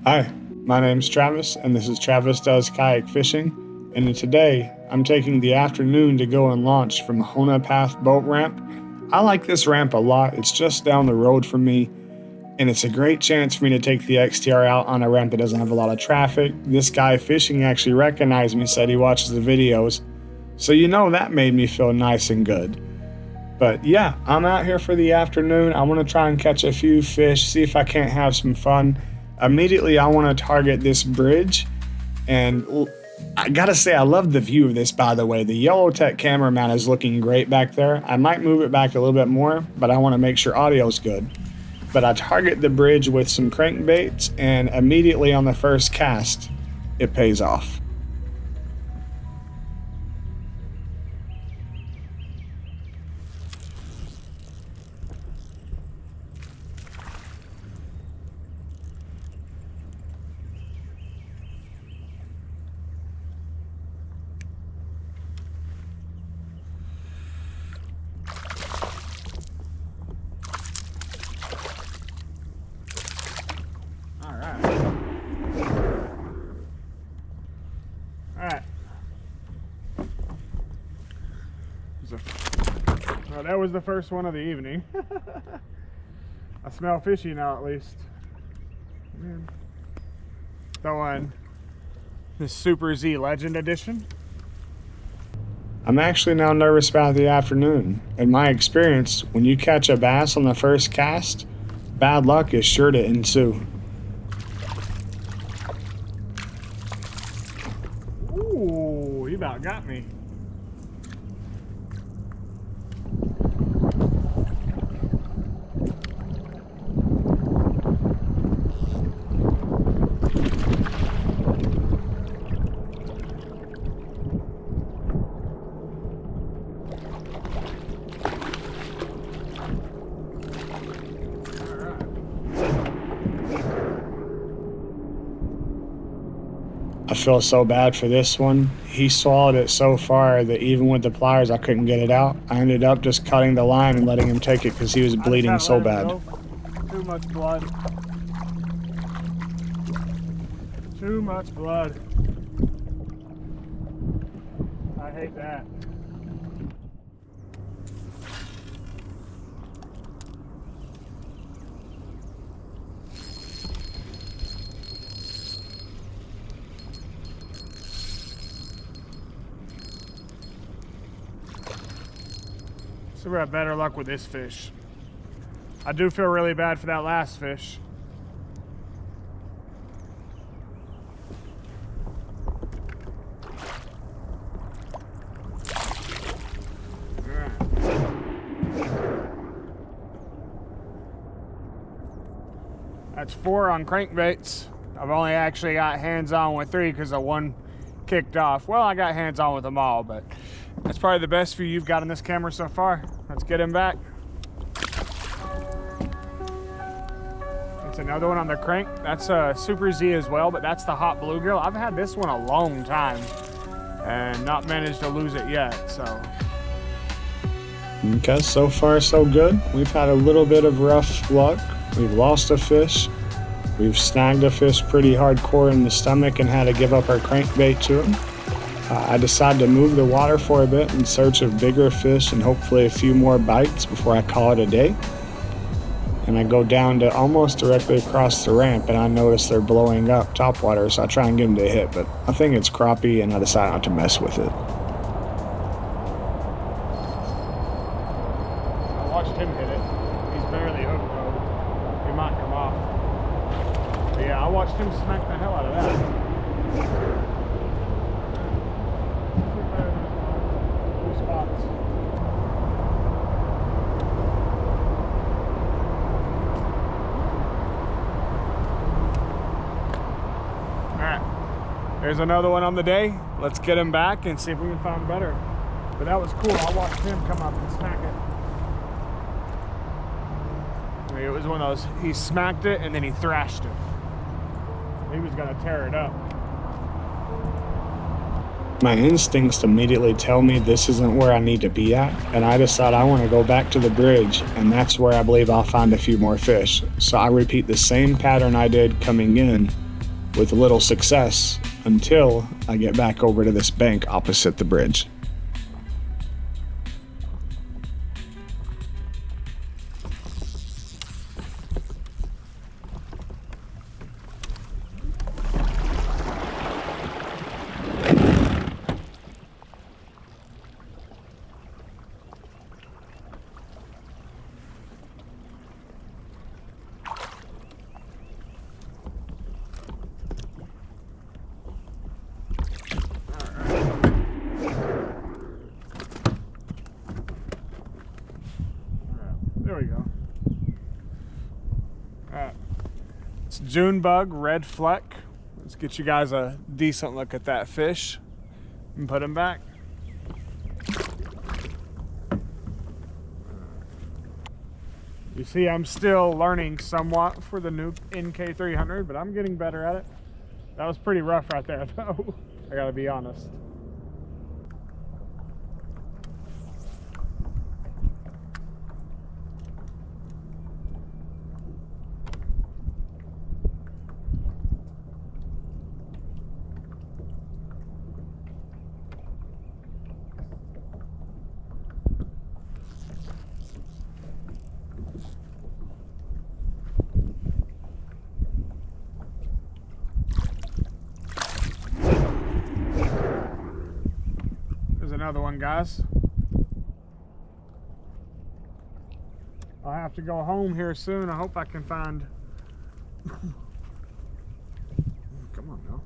Hi, my name's Travis, and this is Travis Does Kayak Fishing. And today, I'm taking the afternoon to go and launch from Honea Path boat ramp. I like this ramp a lot. It's just down the road from me, and it's a great chance for me to take the XTR out on a ramp that doesn't have a lot of traffic. This guy fishing actually recognized me, said he watches the videos, so that made me feel nice and good. But yeah, I'm out here for the afternoon. I want to try and catch a few fish, see if I can't have some fun. Immediately, I want to target this bridge, and I gotta say, I love the view of this, by the way. The Yellowtech camera mount is looking great back there. I might move it back a little bit more, but I want to make sure audio's good. But I target the bridge with some crankbaits, and immediately on the first cast, it pays off. Alright. Well, that was the first one of the evening. I smell fishy now, at least. Throwing this Super Z Legend Edition. I'm actually now nervous about the afternoon. In my experience, when you catch a bass on the first cast, bad luck is sure to ensue. Ooh, he about got me. I feel so bad for this one. He swallowed it so far that even with the pliers, I couldn't get it out. I ended up just cutting the line and letting him take it because he was bleeding so bad. Too much blood. Too much blood. I hate that. So we're at better luck with this fish. I do feel really bad for that last fish. That's 4 on crankbaits. I've only actually got hands-on with 3 because the one kicked off. Well, I got hands-on with them all, but that's probably the best view you've got on this camera so far. Let's get him back. It's another one on the crank. That's a Super Z as well, but that's the hot bluegill. I've had this one a long time and not managed to lose it yet, so. Okay, so far so good. We've had a little bit of rough luck. We've lost a fish. We've snagged a fish pretty hardcore in the stomach and had to give up our crankbait to him. I decided to move the water for a bit in search of bigger fish and hopefully a few more bites before I call it a day. And I go down to almost directly across the ramp and I notice they're blowing up topwater, so I try and get them to hit, but I think it's crappie and I decide not to mess with it. I watched him hit it. He's barely hooked though. He might come off. But yeah, I watched him smack the hell out of that. There's another one on the day. Let's get him back and see if we can find better. But that was cool. I watched him come up and smack it. It was one of those, he smacked it and then he thrashed it. He was gonna tear it up. My instincts immediately tell me this isn't where I need to be at, and I decide I want to go back to the bridge, and that's where I believe I'll find a few more fish. So I repeat the same pattern I did coming in, with little success until I get back over to this bank opposite the bridge. There we go. Alright. It's June bug, red fleck. Let's get you guys a decent look at that fish and put him back. You see, I'm still learning somewhat for the new NK300, but I'm getting better at it. That was pretty rough right there, though. I gotta be honest. Another one, guys. I'll have to go home here soon. I hope I can find come on now.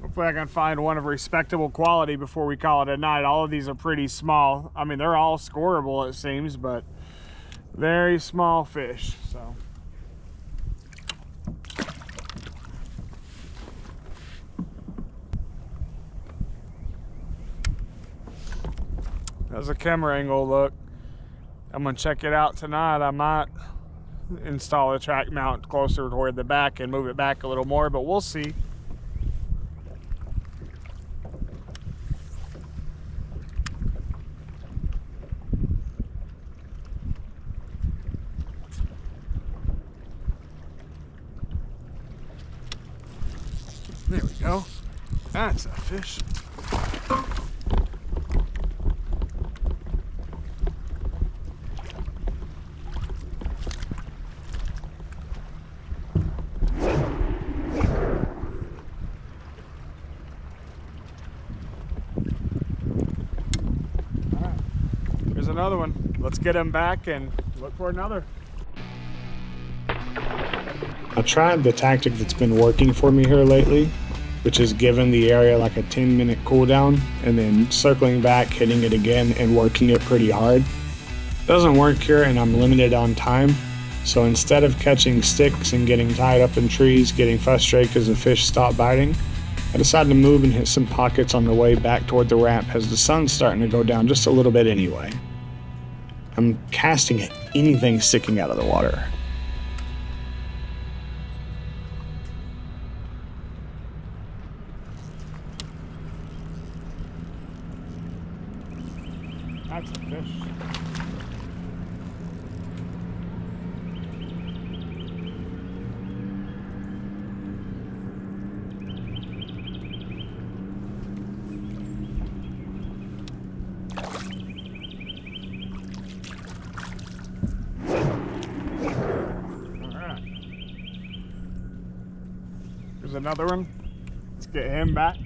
Hopefully I can find one of respectable quality before we call it a night. All of these are pretty small. I mean, they're all scoreable, it seems, but very small fish. So there's a camera angle look. I'm gonna check it out tonight. I might install a track mount closer toward the back and move it back a little more, but we'll see. There we go. That's a fish. Another one. Let's get him back and look for another. I tried the tactic that's been working for me here lately, which is giving the area like a 10-minute cool down and then circling back, hitting it again and working it pretty hard. Doesn't work here and I'm limited on time, so instead of catching sticks and getting tied up in trees, getting frustrated because the fish stop biting, I decided to move and hit some pockets on the way back toward the ramp as the sun's starting to go down just a little bit anyway. I'm casting at anything sticking out of the water. That's a fish. There's another one. Let's get him back.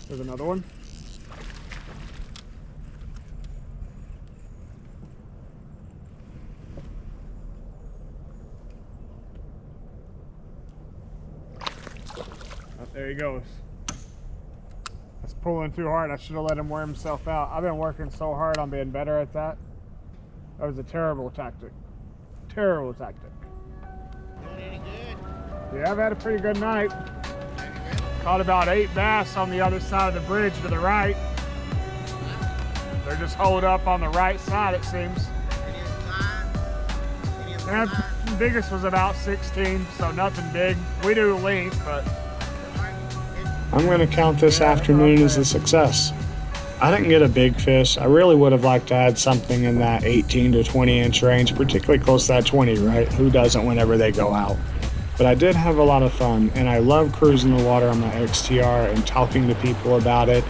There's another one. There he goes. That's pulling too hard. I should have let him wear himself out. I've been working so hard on being better at that. That was a terrible tactic. Terrible tactic. Doing any good? Yeah, I've had a pretty good night. Caught about 8 bass on the other side of the bridge to the right. They're just holed up on the right side, it seems. And the biggest was about 16, so nothing big. We do length, but I'm going to count this afternoon as a success. I didn't get a big fish. I really would have liked to add something in that 18 to 20 inch range, particularly close to that 20, right? Who doesn't whenever they go out? But I did have a lot of fun, and I love cruising the water on my XTR and talking to people about it.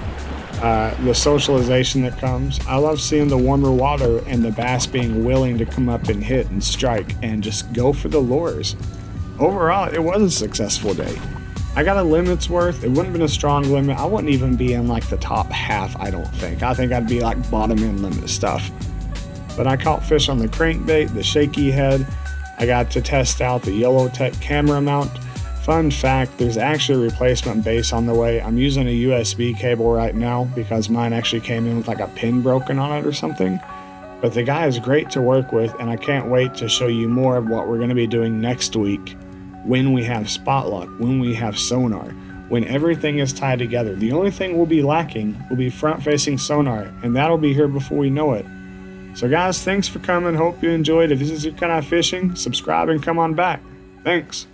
The socialization that comes. I love seeing the warmer water and the bass being willing to come up and hit and strike and just go for the lures. Overall, it was a successful day. I got a limit's worth. It wouldn't have been a strong limit. I wouldn't even be in like the top half, I don't think. I think I'd be like bottom end limit stuff. But I caught fish on the crankbait, the shaky head. I got to test out the Yellowtech camera mount. Fun fact, there's actually a replacement base on the way. I'm using a USB cable right now because mine actually came in with like a pin broken on it or something. But the guy is great to work with, and I can't wait to show you more of what we're going to be doing next week when we have spot lock, when we have sonar, when everything is tied together. The only thing we'll be lacking will be front-facing sonar, and that'll be here before we know it. So guys, thanks for coming. Hope you enjoyed. If this is your kind of fishing, subscribe and come on back. Thanks.